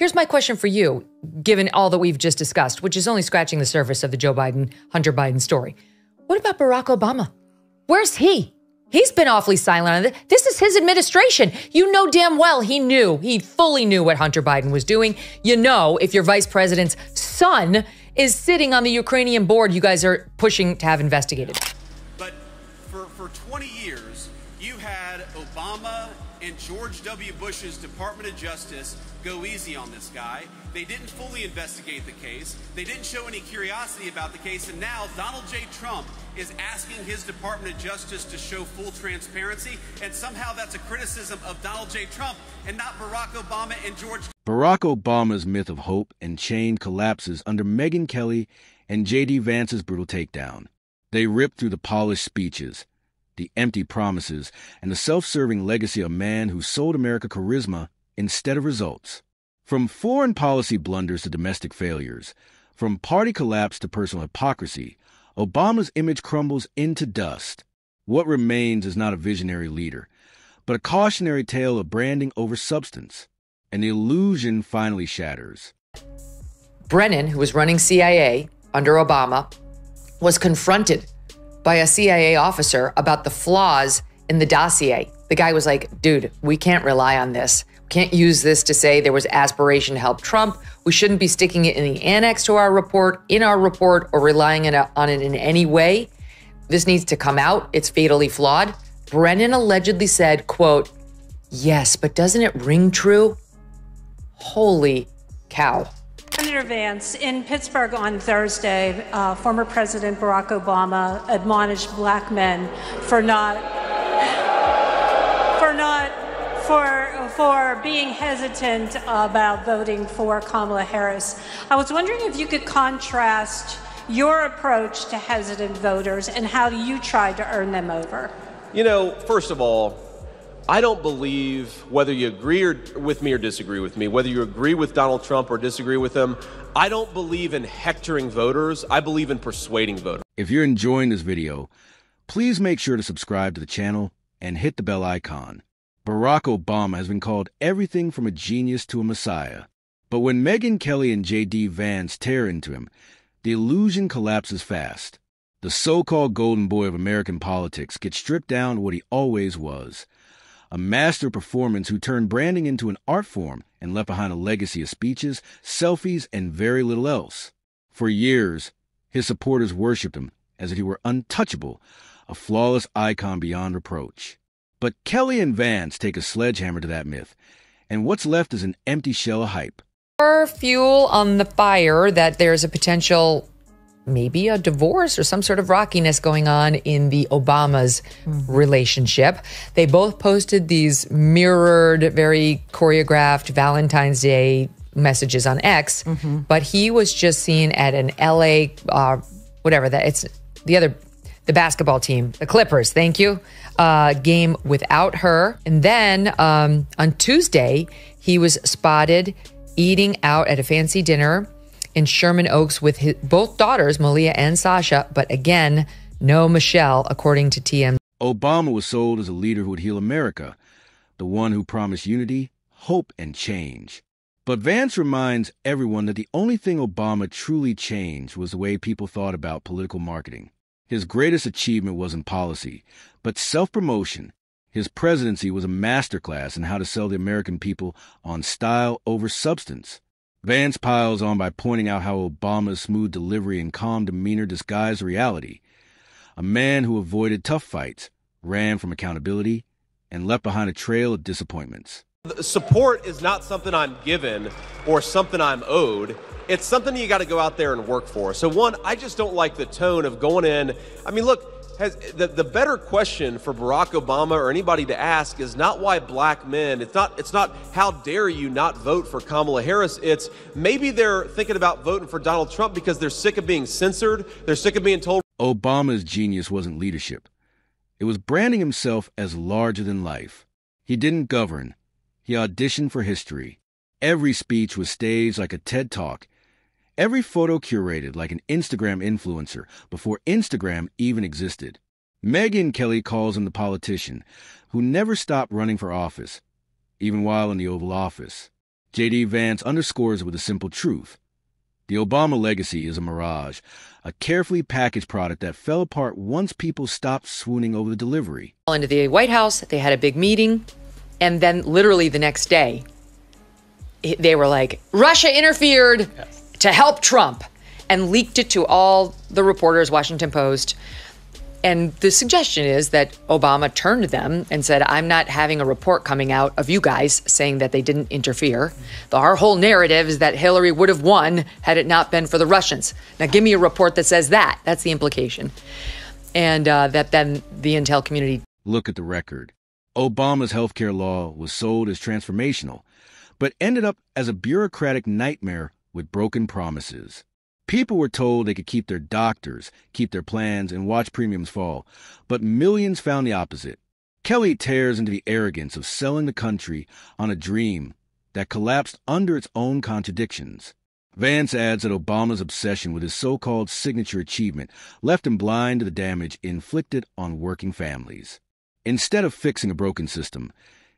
Here's my question for you, given all that we've just discussed, which is only scratching the surface of the Hunter Biden story. What about Barack Obama? Where's he? He's been awfully silent on this. This is his administration. You know damn well he fully knew what Hunter Biden was doing. You know, if your vice president's son is sitting on the Ukrainian board, you guys are pushing to have investigated. But for 20 years, you had Obama and George W. Bush's Department of Justice go easy on this guy. They didn't fully investigate the case. They didn't show any curiosity about the case. And now Donald J. Trump is asking his Department of Justice to show full transparency. And somehow that's a criticism of Donald J. Trump and not Barack Obama and George. Barack Obama's myth of hope and change collapses under Megyn Kelly and J.D. Vance's brutal takedown. They ripped through the polished speeches, the empty promises, and the self-serving legacy of a man who sold America charisma instead of results. From foreign policy blunders to domestic failures, from party collapse to personal hypocrisy, Obama's image crumbles into dust. What remains is not a visionary leader, but a cautionary tale of branding over substance. And the illusion finally shatters. Brennan, who was running CIA under Obama, was confronted by a CIA officer about the flaws in the dossier. The guy was like, dude, we can't rely on this. We can't use this to say there was aspiration to help Trump. We shouldn't be sticking it in the annex to our report, or relying on it in any way. This needs to come out. It's fatally flawed. Brennan allegedly said, quote, yes, but doesn't it ring true? Holy cow. Senator Vance, in Pittsburgh on Thursday, former President Barack Obama admonished black men for being hesitant about voting for Kamala Harris. I was wondering if you could contrast your approach to hesitant voters and how you tried to earn them over. You know, first of all, I don't believe, whether you agree with me or disagree with me, whether you agree with Donald Trump or disagree with him, I don't believe in hectoring voters. I believe in persuading voters. If you're enjoying this video, please make sure to subscribe to the channel and hit the bell icon. Barack Obama has been called everything from a genius to a messiah. But when Megyn Kelly and J.D. Vance tear into him, the illusion collapses fast. The so-called golden boy of American politics gets stripped down to what he always was. A master performance who turned branding into an art form and left behind a legacy of speeches, selfies, and very little else. For years, his supporters worshipped him as if he were untouchable, a flawless icon beyond reproach. But Kelly and Vance take a sledgehammer to that myth, and what's left is an empty shell of hype. More fuel on the fire that there's a potential, maybe a divorce or some sort of rockiness going on in the Obamas' relationship. They both posted these mirrored, very choreographed Valentine's Day messages on X, but he was just seen at an LA, the basketball team, the Clippers, thank you, game without her. And then on Tuesday, he was spotted eating out at a fancy dinner in Sherman Oaks with both daughters, Malia and Sasha, but again, no Michelle, according to TMZ. Obama was sold as a leader who would heal America, the one who promised unity, hope, and change. But Vance reminds everyone that the only thing Obama truly changed was the way people thought about political marketing. His greatest achievement wasn't policy, but self-promotion. His presidency was a masterclass in how to sell the American people on style over substance. Vance piles on by pointing out how Obama's smooth delivery and calm demeanor disguised reality. A man who avoided tough fights, ran from accountability, and left behind a trail of disappointments. Support is not something I'm given or something I'm owed. It's something you got to go out there and work for. So one, I just don't like the tone of going in. I mean, look, the better question for Barack Obama or anybody to ask is not why black men, it's not how dare you not vote for Kamala Harris. It's maybe they're thinking about voting for Donald Trump because they're sick of being censored. They're sick of being told. Obama's genius wasn't leadership. It was branding himself as larger than life. He didn't govern. He auditioned for history. Every speech was staged like a TED Talk. Every photo curated like an Instagram influencer before Instagram even existed. Megyn Kelly calls him the politician who never stopped running for office, even while in the Oval Office. J.D. Vance underscores it with a simple truth. The Obama legacy is a mirage, a carefully packaged product that fell apart once people stopped swooning over the delivery. Into the White House, they had a big meeting, and then literally the next day, they were like, Russia interfered to help Trump, and leaked it to all the reporters, Washington Post. And the suggestion is that Obama turned to them and said, I'm not having a report coming out of you guys saying that they didn't interfere. Our whole narrative is that Hillary would have won had it not been for the Russians. Now, give me a report that says that. That's the implication. And that then the intel community. Look at the record. Obama's healthcare law was sold as transformational, but ended up as a bureaucratic nightmare with broken promises. People were told they could keep their doctors, keep their plans, and watch premiums fall, but millions found the opposite. Kelly tears into the arrogance of selling the country on a dream that collapsed under its own contradictions. Vance adds that Obama's obsession with his so-called signature achievement left him blind to the damage inflicted on working families. Instead of fixing a broken system,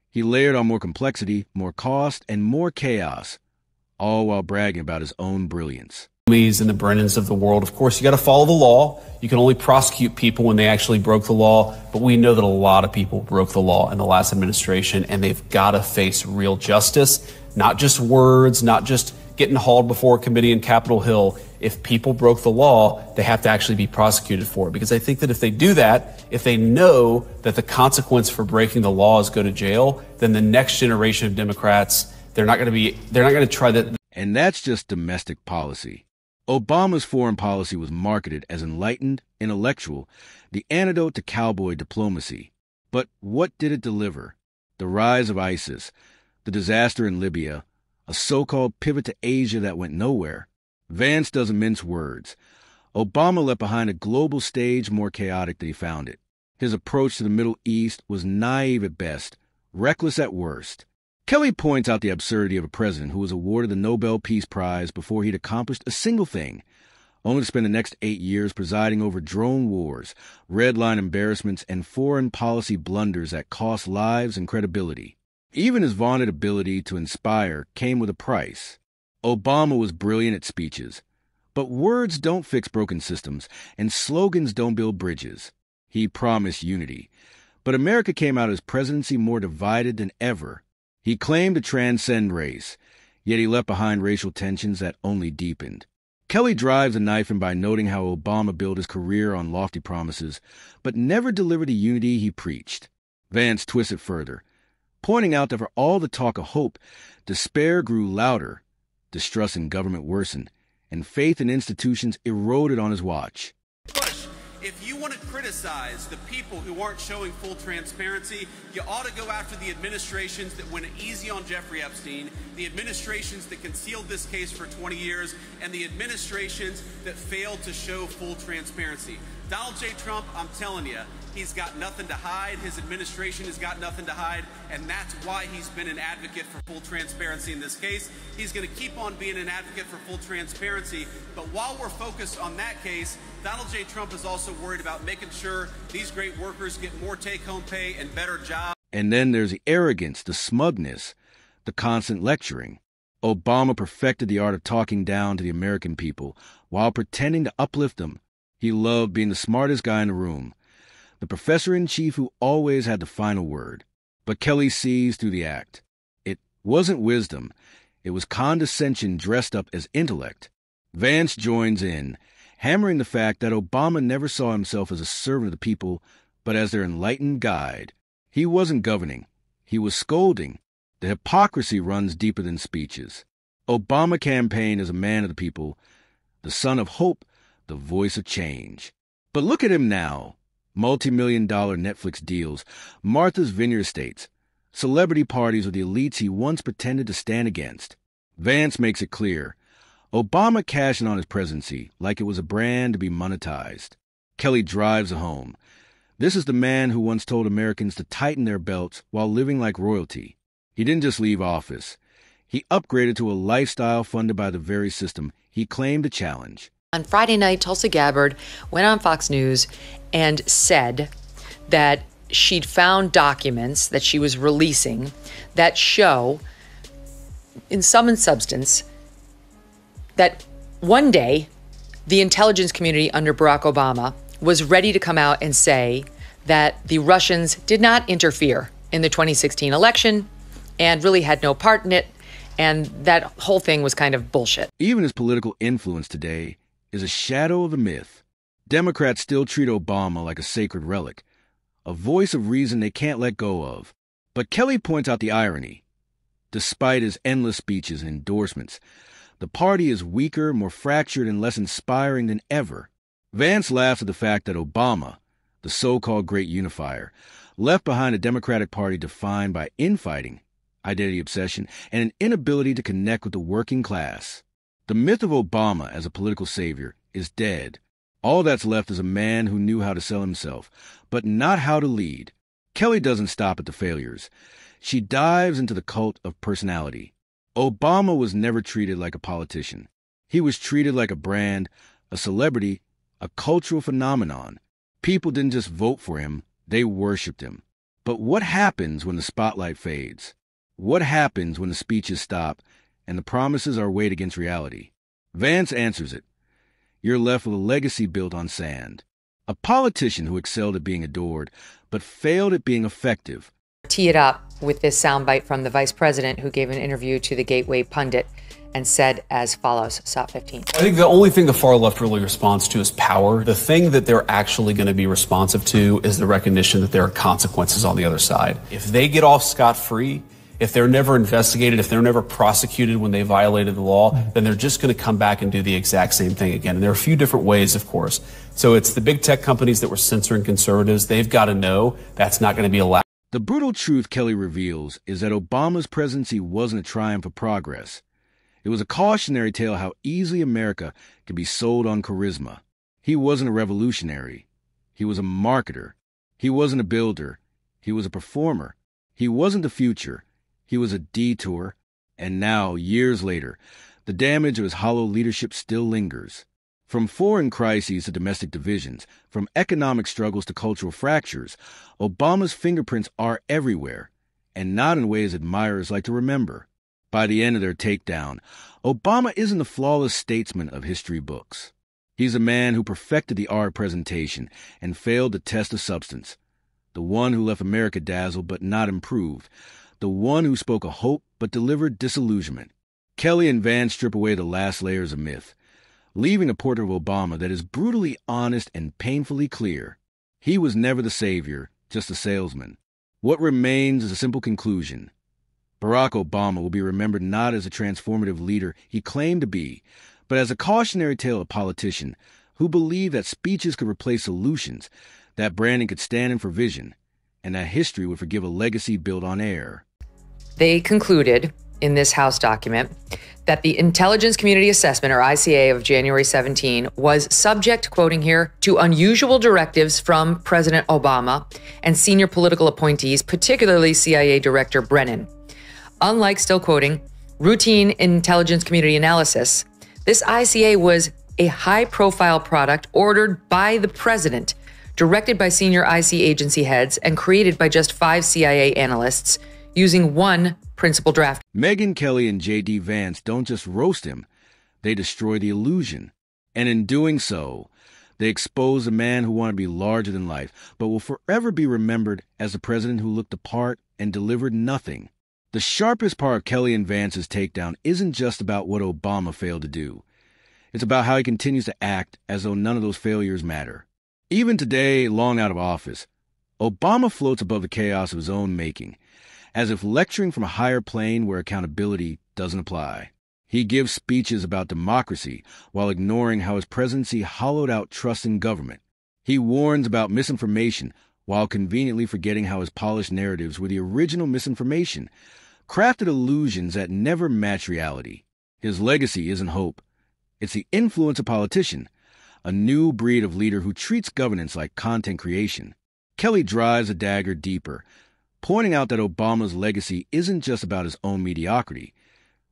he layered on more complexity, more cost, and more chaos, all while bragging about his own brilliance. And the Brennans of the world. Of course, you got to follow the law. You can only prosecute people when they actually broke the law. But we know that a lot of people broke the law in the last administration, and they've got to face real justice, not just words, not just getting hauled before a committee in Capitol Hill. If people broke the law, they have to actually be prosecuted for it. Because I think that if they do that, if they know that the consequence for breaking the law is go to jail, then the next generation of Democrats, they're not going to try that. And that's just domestic policy. Obama's foreign policy was marketed as enlightened, intellectual, the antidote to cowboy diplomacy. But what did it deliver? The rise of ISIS, the disaster in Libya, a so-called pivot to Asia that went nowhere. Vance doesn't mince words. Obama left behind a global stage more chaotic than he found it. His approach to the Middle East was naive at best, reckless at worst. Kelly points out the absurdity of a president who was awarded the Nobel Peace Prize before he'd accomplished a single thing, only to spend the next 8 years presiding over drone wars, red line embarrassments, and foreign policy blunders that cost lives and credibility. Even his vaunted ability to inspire came with a price. Obama was brilliant at speeches, but words don't fix broken systems, and slogans don't build bridges. He promised unity, but America came out of his presidency more divided than ever. He claimed to transcend race, yet he left behind racial tensions that only deepened. Kelly drives a knife in by noting how Obama built his career on lofty promises, but never delivered the unity he preached. Vance twists it further, pointing out that for all the talk of hope, despair grew louder, distrust in government worsened, and faith in institutions eroded on his watch. If you want to criticize the people who aren't showing full transparency, you ought to go after the administrations that went easy on Jeffrey Epstein, the administrations that concealed this case for 20 years, and the administrations that failed to show full transparency. Donald J. Trump, I'm telling you, he's got nothing to hide. His administration has got nothing to hide, and that's why he's been an advocate for full transparency in this case. He's going to keep on being an advocate for full transparency, but while we're focused on that case, Donald J. Trump is also worried about making sure these great workers get more take-home pay and better jobs. And then there's the arrogance, the smugness, the constant lecturing. Obama perfected the art of talking down to the American people while pretending to uplift them. He loved being the smartest guy in the room, the professor-in-chief who always had the final word. But Kelly sees through the act. It wasn't wisdom. It was condescension dressed up as intellect. Vance joins in, hammering the fact that Obama never saw himself as a servant of the people, but as their enlightened guide. He wasn't governing. He was scolding. The hypocrisy runs deeper than speeches. Obama campaigned as a man of the people, the son of hope, the voice of change. But look at him now. Multi-million-dollar Netflix deals, Martha's Vineyard estates, celebrity parties with the elites he once pretended to stand against. Vance makes it clear. Obama cashed in on his presidency like it was a brand to be monetized. Kelly drives it home. This is the man who once told Americans to tighten their belts while living like royalty. He didn't just leave office. He upgraded to a lifestyle funded by the very system he claimed to challenge. On Friday night, Tulsi Gabbard went on Fox News and said that she'd found documents that she was releasing that show in sum and substance, that one day the intelligence community under Barack Obama was ready to come out and say that the Russians did not interfere in the 2016 election and really had no part in it, and that whole thing was kind of bullshit. Even his political influence today is a shadow of a myth. Democrats still treat Obama like a sacred relic, a voice of reason they can't let go of. But Kelly points out the irony. Despite his endless speeches and endorsements, the party is weaker, more fractured, and less inspiring than ever. Vance laughs at the fact that Obama, the so-called great unifier, left behind a Democratic Party defined by infighting, identity obsession, and an inability to connect with the working class. The myth of Obama as a political savior is dead. All that's left is a man who knew how to sell himself, but not how to lead. Kelly doesn't stop at the failures. She dives into the cult of personality. Obama was never treated like a politician. He was treated like a brand, a celebrity, a cultural phenomenon. People didn't just vote for him, they worshipped him. But what happens when the spotlight fades? What happens when the speeches stop and the promises are weighed against reality? Vance answers it. You're left with a legacy built on sand. A politician who excelled at being adored, but failed at being effective. Tee it up with this soundbite from the vice president who gave an interview to the Gateway Pundit and said as follows, SOT 15. I think the only thing the far left really responds to is power. The thing that they're actually going to be responsive to is the recognition that there are consequences on the other side. If they get off scot-free, if they're never investigated, if they're never prosecuted when they violated the law, then they're just going to come back and do the exact same thing again. And there are a few different ways, of course. So it's the big tech companies that were censoring conservatives. They've got to know that's not going to be allowed. The brutal truth Kelly reveals is that Obama's presidency wasn't a triumph of progress. It was a cautionary tale how easily America could be sold on charisma. He wasn't a revolutionary. He was a marketer. He wasn't a builder. He was a performer. He wasn't the future. He was a detour. And now, years later, the damage of his hollow leadership still lingers. From foreign crises to domestic divisions, from economic struggles to cultural fractures, Obama's fingerprints are everywhere, and not in ways admirers like to remember. By the end of their takedown, Obama isn't the flawless statesman of history books. He's a man who perfected the art of presentation and failed to test the substance. The one who left America dazzled but not improved. The one who spoke of hope but delivered disillusionment. Kelly and Vance strip away the last layers of myth, leaving a portrait of Obama that is brutally honest and painfully clear. He was never the savior, just a salesman. What remains is a simple conclusion. Barack Obama will be remembered not as a transformative leader he claimed to be, but as a cautionary tale of politician who believed that speeches could replace solutions, that branding could stand in for vision, and that history would forgive a legacy built on air. They concluded in this House document that the Intelligence Community Assessment, or ICA, of January 17 was subject, quoting here, to unusual directives from President Obama and senior political appointees, particularly CIA Director Brennan. Unlike, still quoting, routine intelligence community analysis, this ICA was a high-profile product ordered by the president, directed by senior IC agency heads, and created by just 5 CIA analysts, using one principal draft. Megyn Kelly and J.D. Vance don't just roast him, they destroy the illusion. And in doing so, they expose a man who wanted to be larger than life, but will forever be remembered as the president who looked the part and delivered nothing. The sharpest part of Kelly and Vance's takedown isn't just about what Obama failed to do. It's about how he continues to act as though none of those failures matter. Even today, long out of office, Obama floats above the chaos of his own making, as if lecturing from a higher plane where accountability doesn't apply. He gives speeches about democracy while ignoring how his presidency hollowed out trust in government. He warns about misinformation while conveniently forgetting how his polished narratives were the original misinformation, crafted illusions that never match reality. His legacy isn't hope. It's the influence of politician, a new breed of leader who treats governance like content creation. Kelly drives a dagger deeper, pointing out that Obama's legacy isn't just about his own mediocrity,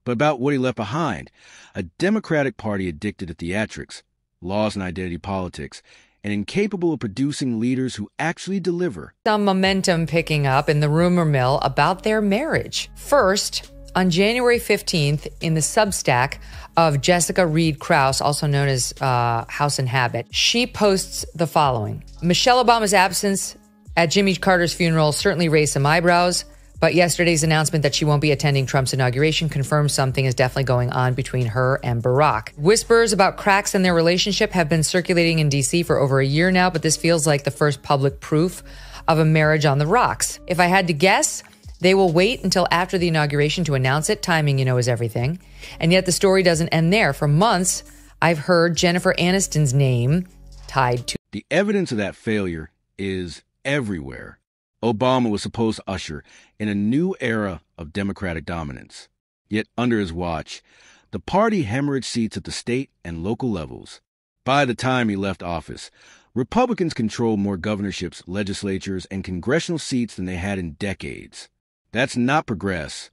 but about what he left behind, a Democratic Party addicted to theatrics, lost in identity politics, and incapable of producing leaders who actually deliver. Some momentum picking up in the rumor mill about their marriage. First, on January 15th in the Substack of Jessica Reed Krause, also known as House and Habit, she posts the following. Michelle Obama's absence at Jimmy Carter's funeral certainly raised some eyebrows, but yesterday's announcement that she won't be attending Trump's inauguration confirms something is definitely going on between her and Barack. Whispers about cracks in their relationship have been circulating in D.C. for over a year now, but this feels like the first public proof of a marriage on the rocks. If I had to guess, they will wait until after the inauguration to announce it. Timing, is everything. And yet the story doesn't end there. For months, I've heard Jennifer Aniston's name tied to. The evidence of that failure is everywhere. Obama was supposed to usher in a new era of Democratic dominance. Yet under his watch, the party hemorrhaged seats at the state and local levels. By the time he left office, Republicans controlled more governorships, legislatures, and congressional seats than they had in decades. That's not progress.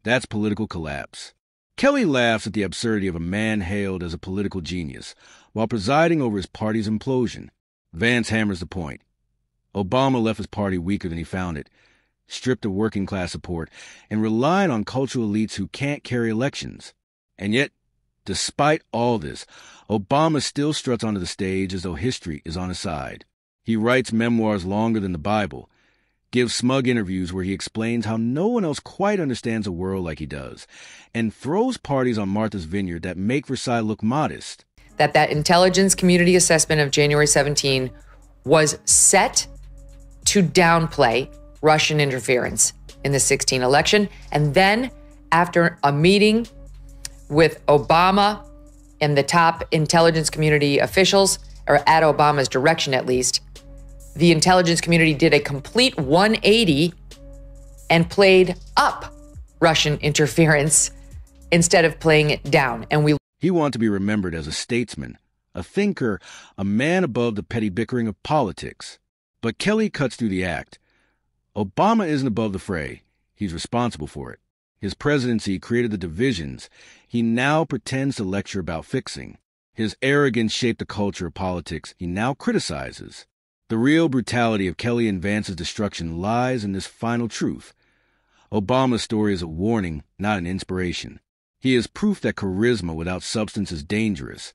That's political collapse. Kelly laughs at the absurdity of a man hailed as a political genius while presiding over his party's implosion. Vance hammers the point. Obama left his party weaker than he found it, stripped of working-class support, and relied on cultural elites who can't carry elections. And yet, despite all this, Obama still struts onto the stage as though history is on his side. He writes memoirs longer than the Bible, gives smug interviews where he explains how no one else quite understands the world like he does, and throws parties on Martha's Vineyard that make Versailles look modest. That intelligence community assessment of January 17 was set to downplay Russian interference in the 2016 election. And then after a meeting with Obama and the top intelligence community officials, or at Obama's direction at least, the intelligence community did a complete 180 and played up Russian interference instead of playing it down. And he wanted to be remembered as a statesman, a thinker, a man above the petty bickering of politics. But Kelly cuts through the act. Obama isn't above the fray. He's responsible for it. His presidency created the divisions he now pretends to lecture about fixing. His arrogance shaped the culture of politics he now criticizes. The real brutality of Kelly and Vance's destruction lies in this final truth. Obama's story is a warning, not an inspiration. He is proof that charisma without substance is dangerous,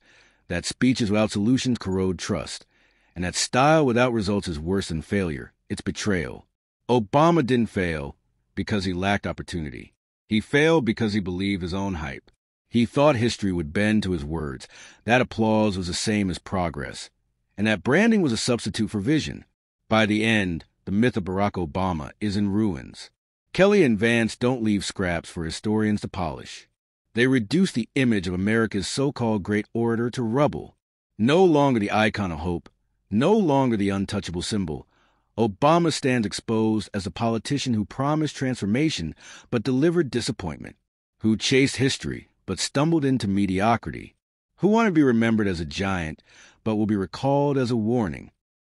that speeches without solutions corrode trust, and that style without results is worse than failure. It's betrayal. Obama didn't fail because he lacked opportunity. He failed because he believed his own hype. He thought history would bend to his words. That applause was the same as progress. And that branding was a substitute for vision. By the end, the myth of Barack Obama is in ruins. Kelly and Vance don't leave scraps for historians to polish. They reduce the image of America's so-called great orator to rubble. No longer the icon of hope, no longer the untouchable symbol, Obama stands exposed as a politician who promised transformation but delivered disappointment, who chased history but stumbled into mediocrity, who wanted to be remembered as a giant but will be recalled as a warning.